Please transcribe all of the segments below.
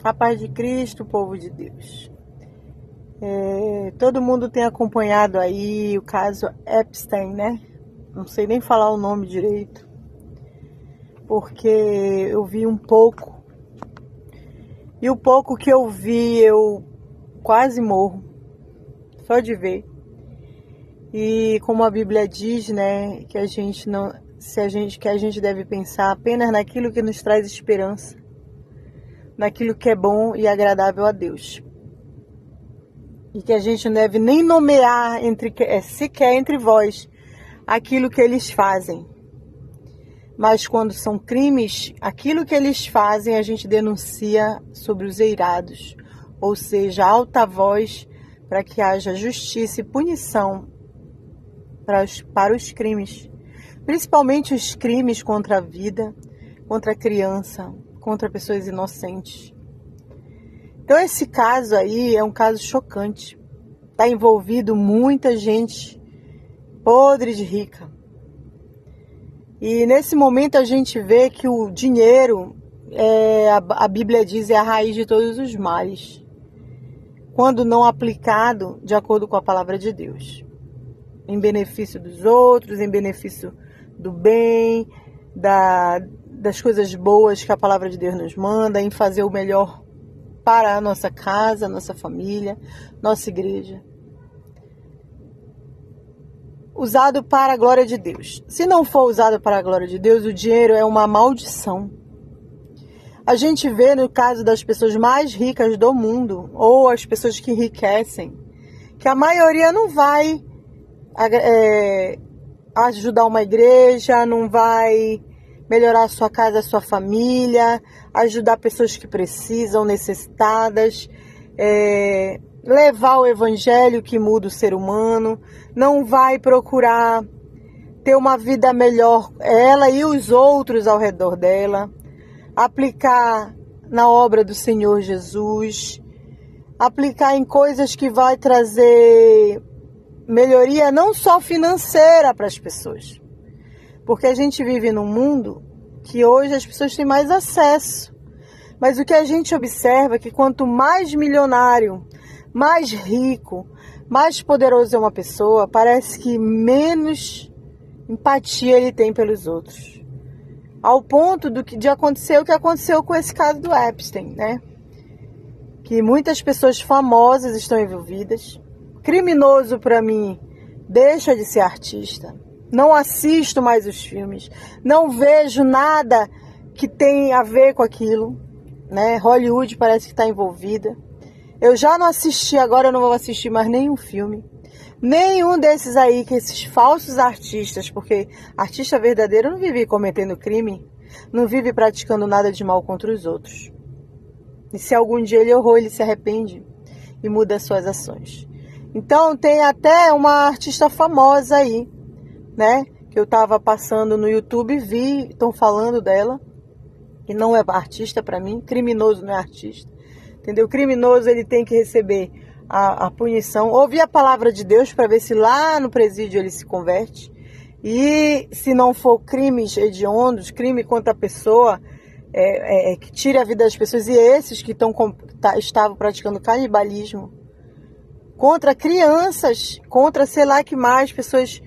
A paz de Cristo, povo de Deus. Todo mundo tem acompanhado aí o caso Epstein, né? Não sei nem falar o nome direito, porque eu vi um pouco. E o pouco que eu vi, eu quase morro, só de ver. E como a Bíblia diz, né, que a gente deve pensar apenas naquilo que nos traz esperança, naquilo que é bom e agradável a Deus. E que a gente não deve nem nomear sequer entre vós aquilo que eles fazem. Mas quando são crimes, aquilo que eles fazem a gente denuncia sobre os eirados, ou seja, alta voz para que haja justiça e punição para os crimes. Principalmente os crimes contra a vida, contra a criança, contra pessoas inocentes. Então esse caso aí é um caso chocante. Está envolvido muita gente podre de rica. E nesse momento a gente vê que o dinheiro, a Bíblia diz, é a raiz de todos os males. Quando não aplicado de acordo com a palavra de Deus. Em benefício dos outros, em benefício do bem, das coisas boas que a palavra de Deus nos manda, em fazer o melhor para a nossa casa, nossa família, nossa igreja. Usado para a glória de Deus. Se não for usado para a glória de Deus, o dinheiro é uma maldição. A gente vê no caso das pessoas mais ricas do mundo, ou as pessoas que enriquecem, que a maioria não vai ajudar uma igreja, não vai melhorar a sua casa, a sua família, ajudar pessoas que precisam, necessitadas, levar o evangelho que muda o ser humano, não vai procurar ter uma vida melhor, ela e os outros ao redor dela, aplicar na obra do Senhor Jesus, aplicar em coisas que vai trazer melhoria não só financeira para as pessoas, porque a gente vive num mundo que hoje as pessoas têm mais acesso, mas o que a gente observa é que quanto mais milionário, mais rico, mais poderoso é uma pessoa, parece que menos empatia ele tem pelos outros. Ao ponto de acontecer o que aconteceu com esse caso do Epstein, né? Que muitas pessoas famosas estão envolvidas. Criminoso, para mim, deixa de ser artista. Não assisto mais os filmes. Não vejo nada que tem a ver com aquilo, né? Hollywood parece que está envolvida. Eu já não assisti, agora eu não vou assistir mais nenhum filme. Nenhum desses aí, que esses falsos artistas, porque artista verdadeiro não vive cometendo crime, não vive praticando nada de mal contra os outros. E se algum dia ele errou, ele se arrepende e muda as suas ações. Então tem até uma artista famosa aí, né? Que eu estava passando no YouTube e vi, estão falando dela, que não é artista para mim, criminoso não é artista. Entendeu? O criminoso ele tem que receber a punição, ouvir a palavra de Deus para ver se lá no presídio ele se converte. E se não for crimes hediondos, crime contra a pessoa, que tire a vida das pessoas, e esses que estavam praticando canibalismo contra crianças, contra sei lá que mais, pessoas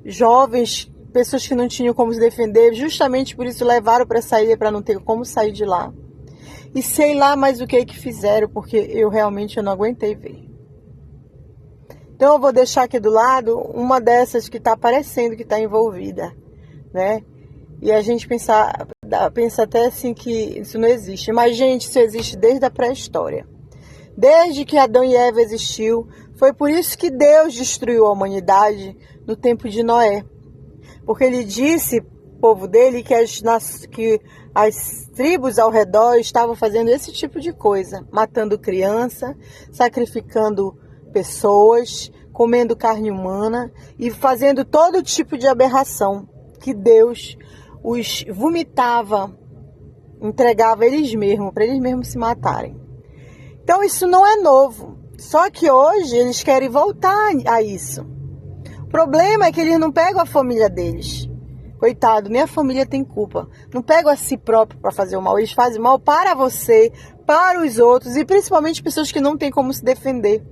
jovens, pessoas que não tinham como se defender, justamente por isso levaram para essa ilha para não ter como sair de lá. E sei lá mais o que fizeram, porque eu realmente não aguentei ver. Então eu vou deixar aqui do lado uma dessas que está aparecendo, que está envolvida, né? E a gente pensa até assim que isso não existe. Mas, gente, isso existe desde a pré-história. Desde que Adão e Eva existiu, foi por isso que Deus destruiu a humanidade no tempo de Noé. Porque ele disse, povo dele, que as tribos ao redor estavam fazendo esse tipo de coisa, matando criança, sacrificando pessoas, comendo carne humana e fazendo todo tipo de aberração que Deus os vomitava, entregava eles mesmos, para eles mesmos se matarem. Então isso não é novo, só que hoje eles querem voltar a isso. O problema é que eles não pegam a família deles. Coitado, minha família tem culpa. Não pegam a si próprio para fazer o mal. Eles fazem mal para você, para os outros, e principalmente pessoas que não têm como se defender.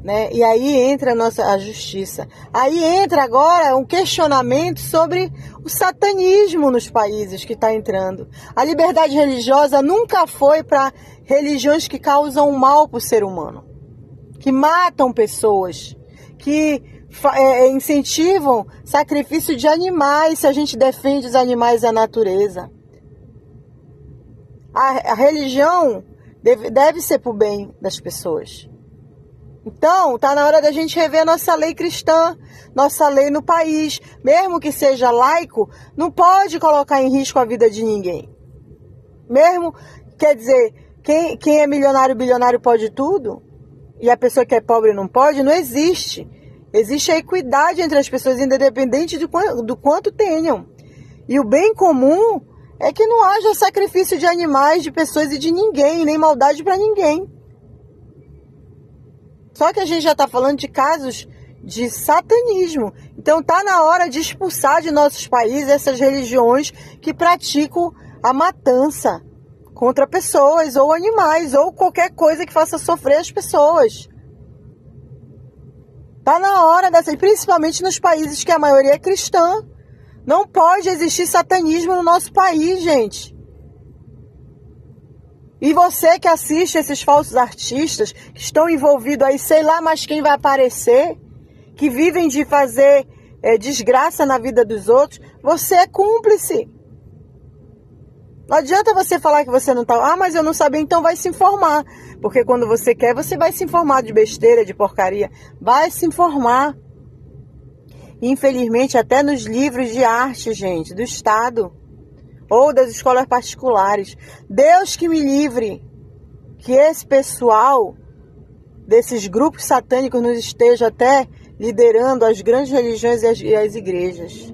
Né? E aí entra a justiça. Aí entra agora um questionamento sobre o satanismo nos países que está entrando. A liberdade religiosa nunca foi para religiões que causam mal para o ser humano, que matam pessoas, que incentivam sacrifício de animais, se a gente defende os animais e a natureza. A religião deve ser para o bem das pessoas. Então, está na hora da gente rever nossa lei cristã, nossa lei no país. Mesmo que seja laico, não pode colocar em risco a vida de ninguém. Mesmo, quer dizer, quem é milionário, bilionário pode tudo, e a pessoa que é pobre não pode, não existe. Existe a equidade entre as pessoas, independente do quanto tenham. E o bem comum é que não haja sacrifício de animais, de pessoas e de ninguém, nem maldade para ninguém. Só que a gente já está falando de casos de satanismo. Então está na hora de expulsar de nossos países essas religiões que praticam a matança contra pessoas ou animais ou qualquer coisa que faça sofrer as pessoas. Está na hora principalmente nos países que a maioria é cristã. Não pode existir satanismo no nosso país, gente. E você que assiste esses falsos artistas, que estão envolvidos aí, sei lá mais quem vai aparecer, que vivem de fazer desgraça na vida dos outros, você é cúmplice. Não adianta você falar que você não está... Ah, mas eu não sabia, então vai se informar. Porque quando você quer, você vai se informar de besteira, de porcaria. Vai se informar. Infelizmente, até nos livros de arte, gente, do Estado... ou das escolas particulares. Deus que me livre que esse pessoal desses grupos satânicos nos esteja até liderando as grandes religiões e as igrejas.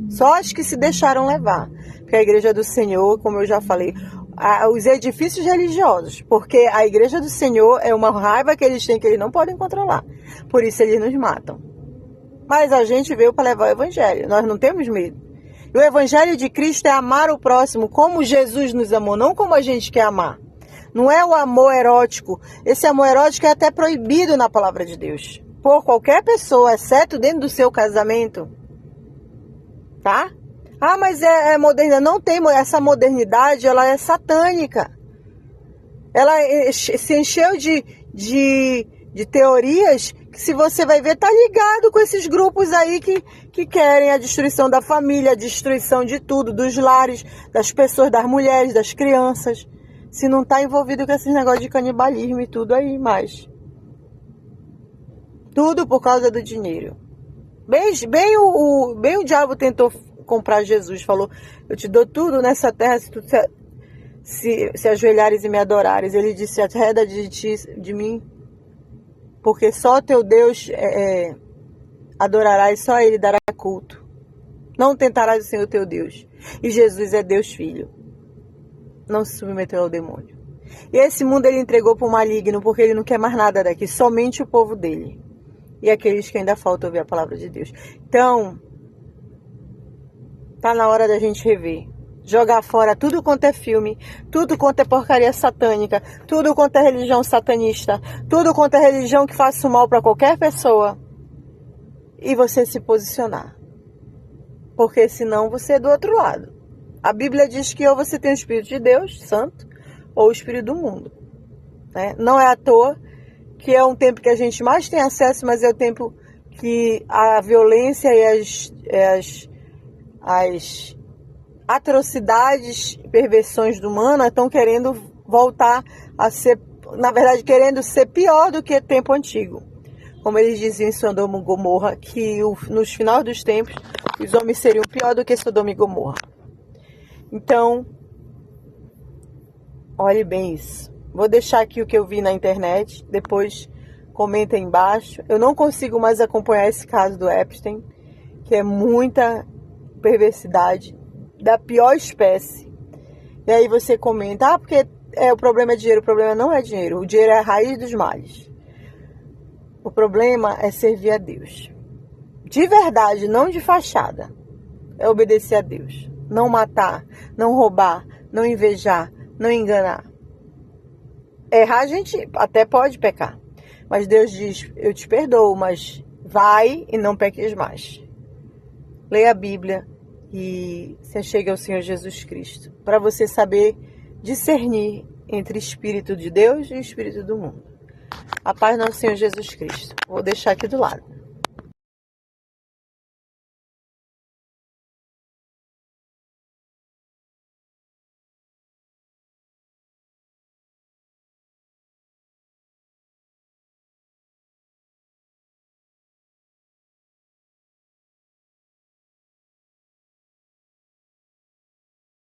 Só as que se deixaram levar. Porque a igreja do Senhor, como eu já falei, os edifícios religiosos, porque a igreja do Senhor é uma raiva que eles têm que eles não podem controlar. Por isso eles nos matam. Mas a gente veio para levar o evangelho. Nós não temos medo. E o evangelho de Cristo é amar o próximo como Jesus nos amou, não como a gente quer amar. Não é o amor erótico. Esse amor erótico é até proibido na palavra de Deus. Por qualquer pessoa, exceto dentro do seu casamento. Tá? Ah, mas é modernidade. Não tem essa modernidade, ela é satânica. Ela se encheu de teorias que, se você vai ver, tá ligado com esses grupos aí que querem a destruição da família, a destruição de tudo, dos lares, das pessoas, das mulheres, das crianças. Se não tá envolvido com esses negócios de canibalismo e tudo aí mais. Tudo por causa do dinheiro. Bem o diabo tentou comprar Jesus, falou: eu te dou tudo nessa terra se tu se ajoelhares e me adorares. Ele disse: arreda de mim, porque só teu Deus adorarás, só ele dará culto. Não tentarás o Senhor teu Deus. E Jesus é Deus Filho. Não se submeteu ao demônio. E esse mundo ele entregou para o maligno, porque ele não quer mais nada daqui, somente o povo dele. E aqueles que ainda faltam ouvir a palavra de Deus. Então, tá na hora da gente rever. Jogar fora tudo quanto é filme, tudo quanto é porcaria satânica, tudo quanto é religião satanista, tudo quanto é religião que faça mal para qualquer pessoa. E você se posicionar. Porque senão você é do outro lado. A Bíblia diz que ou você tem o Espírito de Deus, Santo, ou o Espírito do mundo. Né? Não é à toa que é um tempo que a gente mais tem acesso, mas é o tempo que a violência e as atrocidades e perversões humanas estão querendo voltar a ser, na verdade, querendo ser pior do que o tempo antigo. Como eles diziam em Sodoma e Gomorra, que nos finais dos tempos, os homens seriam pior do que Sodoma e Gomorra. Então, olhe bem isso. Vou deixar aqui o que eu vi na internet, depois comenta aí embaixo. Eu não consigo mais acompanhar esse caso do Epstein, que é muita perversidade da pior espécie. E aí você comenta: porque o problema é dinheiro. O problema não é dinheiro. O dinheiro é a raiz dos males. O problema é servir a Deus. De verdade, não de fachada. É obedecer a Deus. Não matar, não roubar, não invejar, não enganar. Errar a gente até pode pecar. Mas Deus diz, eu te perdoo, mas vai e não peques mais. Leia a Bíblia e se achegue ao Senhor Jesus Cristo, para você saber discernir entre Espírito de Deus e Espírito do mundo. A paz do nosso Senhor Jesus Cristo. Vou deixar aqui do lado.